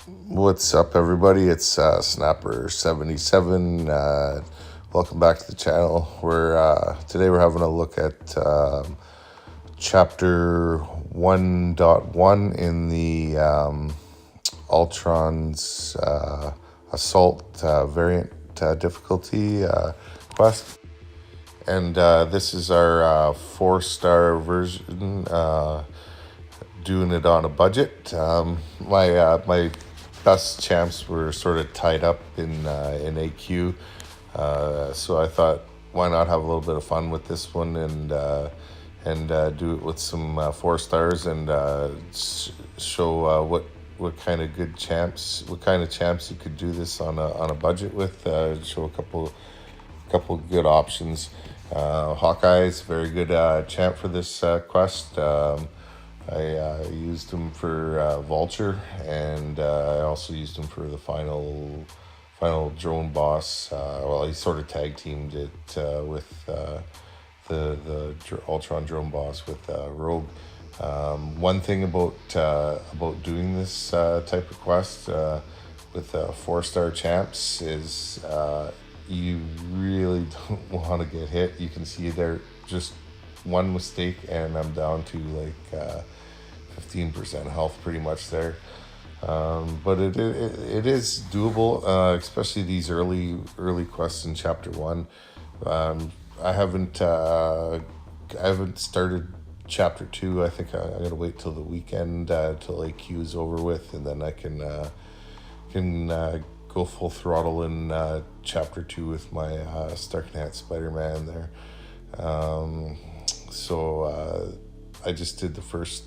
What's up, everybody? It's Snapper77. Welcome back to the channel. Today we're having a look at chapter 1.1 in the Ultron's assault variant difficulty quest. And this is our 4-star version, doing it on a budget. My best champs were sort of tied up in AQ, so I thought, why not have a little bit of fun with this one and do it with some 4 stars and show what kind of good champs, what kind of champs you could do this on a budget with. Show a couple good options. Hawkeye is a very good champ for this quest. I used him for Vulture, and I also used him for the final drone boss. He sort of tag teamed it with the Ultron drone boss with Rogue. One thing about doing this type of quest with 4-star champs is you really don't want to get hit. You can see there just one mistake and I'm down to like 15% health pretty much there. But it is doable, especially these early quests in chapter 1. I haven't started chapter 2. I think I gotta wait till the weekend till AQ is over with, and then I can go full throttle in chapter 2 with my Stark Enhanced Spider-Man there. So I just did the first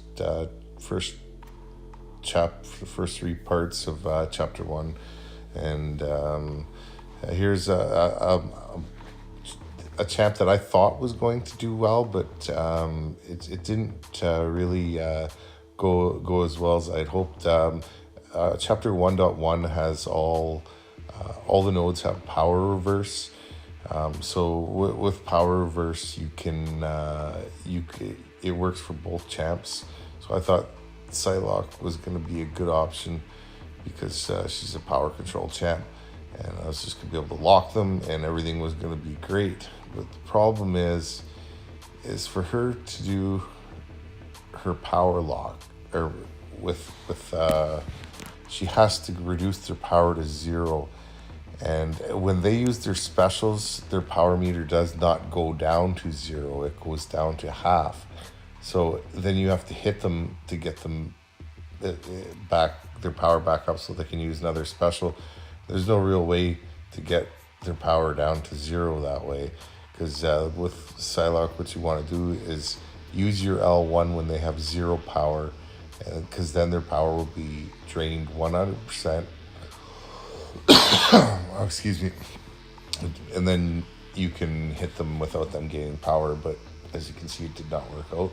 3 parts of chapter 1, and here's a champ that I thought was going to do well, but it didn't really go as well as I'd hoped. Chapter 1.1 has all the nodes have power reverse. So with power reverse, it works for both champs. So I thought Psylocke was going to be a good option because she's a power control champ, and I was just going to be able to lock them, and everything was going to be great. But the problem is for her to do her power lock, or she has to reduce their power to 0. And when they use their specials, their power meter does not go down to 0. It goes down to half. So then you have to hit them to get them their power back up so they can use another special. There's no real way to get their power down to 0 that way. Because with Psylocke, what you want to do is use your L1 when they have 0 power. Because then their power will be drained 100%. Excuse me. And then you can hit them without them gaining power, but as you can see, it did not work out,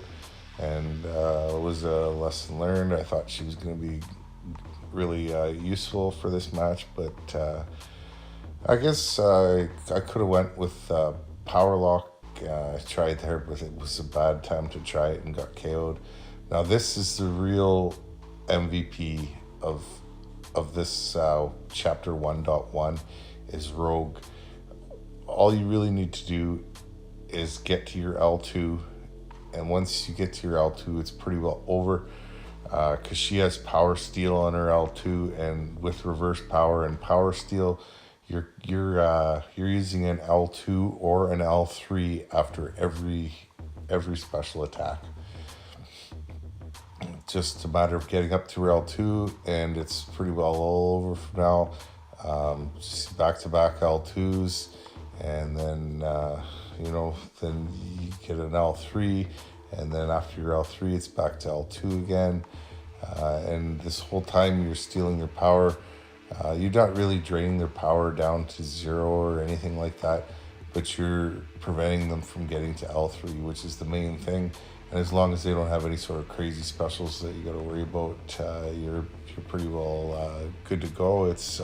and it was a lesson learned. I thought she was going to be really useful for this match, but I guess I could have went with power lock. I tried there, but it was a bad time to try it and got KO'd. Now this is the real MVP of this chapter 1.1 is Rogue. All you really need to do is get to your L2, and once you get to your L2, it's pretty well over, because she has power steal on her L2, and with reverse power and power steal, you're using an L2 or an L3 after every special attack. Just a matter of getting up to L2, and it's pretty well all over from now. Just back-to-back L2s, and then then you get an L3, and then after your L3, it's back to L2 again. And this whole time you're stealing their power. You're not really draining their power down to 0 or anything like that, but you're preventing them from getting to L3, which is the main thing. And as long as they don't have any sort of crazy specials that you got to worry about, you're pretty well good to go. It's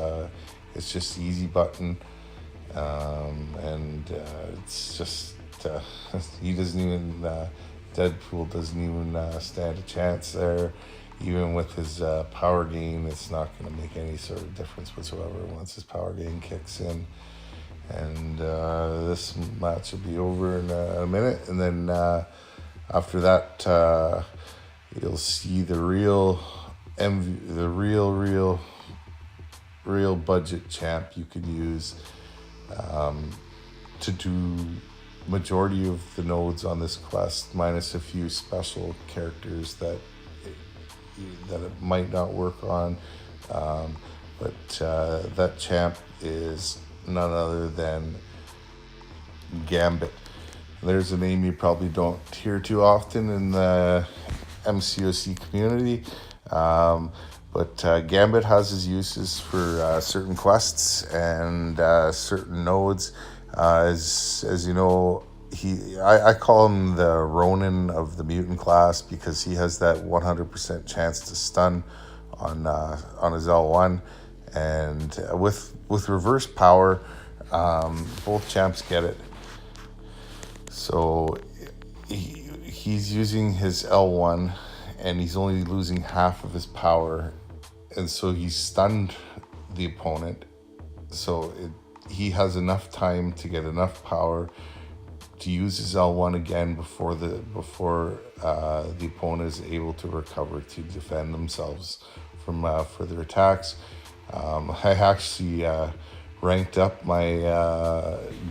just the easy button, and it's just he doesn't even Deadpool doesn't even stand a chance there. even with his power gain, it's not going to make any sort of difference whatsoever once his power gain kicks in. And this match will be over in a minute, and then after that, you'll see the real budget champ you could use to do majority of the nodes on this quest, minus a few special characters that it might not work on. But that champ is none other than Gambit. There's a name you probably don't hear too often in the MCOC community, but Gambit has his uses for certain quests and certain nodes. As you know, I call him the Ronin of the mutant class, because he has that 100% chance to stun on his L1, and with reverse power, both champs get it. So he's using his L1, and he's only losing half of his power, and so he's stunned the opponent. So he has enough time to get enough power to use his L1 again before the opponent is able to recover to defend themselves from further attacks. I actually ranked up my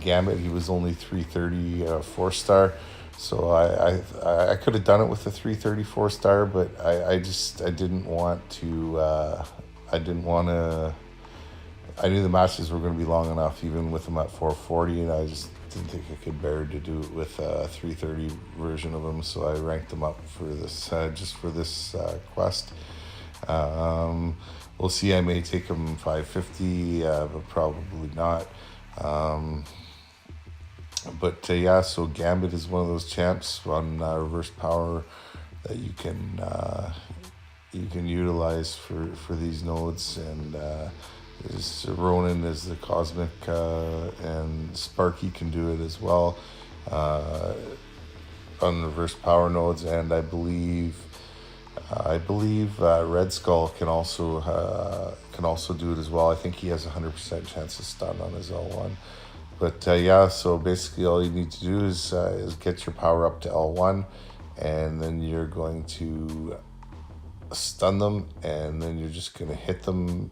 Gambit. He was only 330 4-star, so I could have done it with a 330 4-star, but I didn't want to. I knew the matches were going to be long enough, even with him at 440, and I just didn't think I could bear to do it with a 330 version of him, so I ranked him up for this just for this quest. We'll see. I may take him 550, but probably not. But so Gambit is one of those champs on reverse power that you can utilize for these nodes, and Ronin is the cosmic, and Sparky can do it as well on reverse power nodes, and I believe Red Skull can also do it as well. I think he has 100% chance to stun on his L1. But so basically all you need to do is get your power up to L1, and then you're going to stun them, and then you're just going to hit them,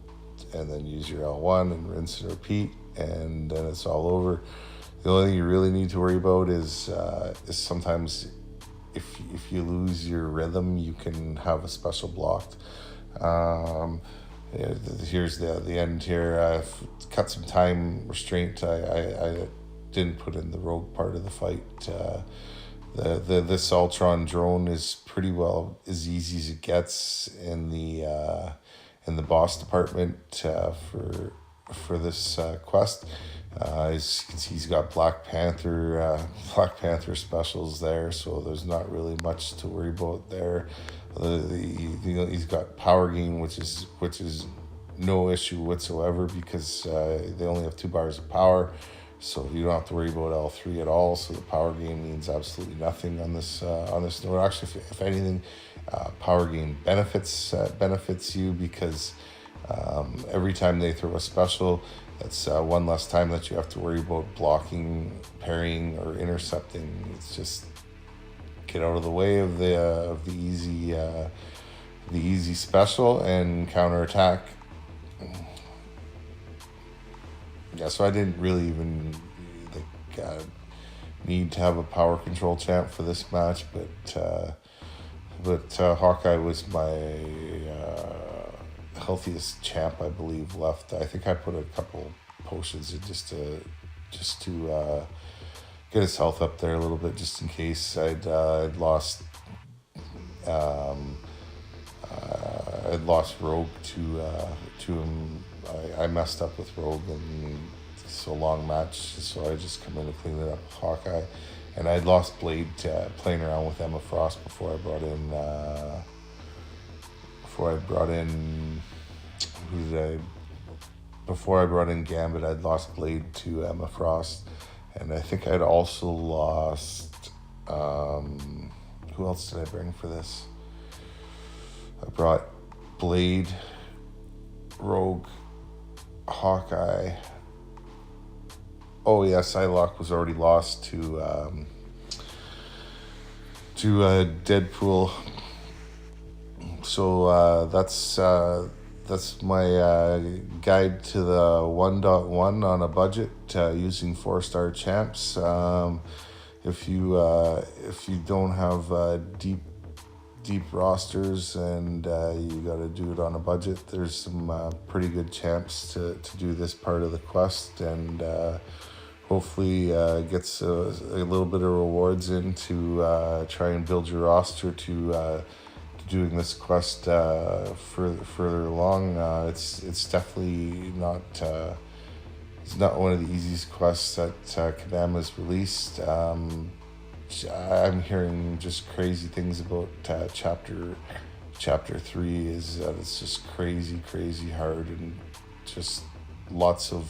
and then use your L1 and rinse and repeat, and then it's all over. The only thing you really need to worry about is sometimes if you lose your rhythm, you can have a special blocked. Here's the end here. I've cut some time restraint. I didn't put in the rogue part of the fight. This Ultron drone is pretty well as easy as it gets in the boss department for this quest. As you can see, he's got Black Panther specials there, so there's not really much to worry about there. He's got power gain, which is no issue whatsoever, because they only have 2 bars of power, so you don't have to worry about L3 at all. So the power gain means absolutely nothing on this node. Actually, if anything, power gain benefits you, because every time they throw a special, that's one less time that you have to worry about blocking, parrying, or intercepting. It's just get out of the way of the easy special and counterattack. Yeah, so I didn't really even need to have a power control champ for this match, but Hawkeye was my healthiest champ, I believe, left. I think I put a couple potions in just to get his health up there a little bit, just in case I'd lost Rogue to him. I messed up with Rogue, and it's a long match, so I just come in to clean it up with Hawkeye. And I'd lost Blade playing around with Emma Frost before I brought in Gambit. I'd lost Blade to Emma Frost, and I think I'd also lost who else did I bring for this? I brought Blade, Rogue, Hawkeye. Oh yeah, Psylocke was already lost to Deadpool. So that's my guide to the 1.1 on a budget using 4-star champs. If you don't have deep rosters and you got to do it on a budget, there's some pretty good champs to do this part of the quest, and hopefully gets a little bit of rewards in to try and build your roster to doing this quest further along. It's definitely not it's not one of the easiest quests that Kadama's released. I'm hearing just crazy things about chapter 3 is that it's just crazy hard, and just lots of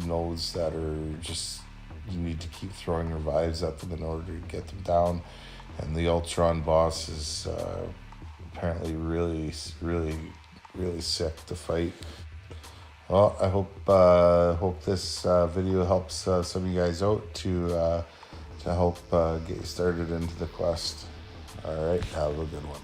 nodes that are just, you need to keep throwing revives at them in order to get them down. And the Ultron boss is apparently really sick to fight. Well, I hope this video helps some of you guys out to help get you started into the quest. All right, have a good one.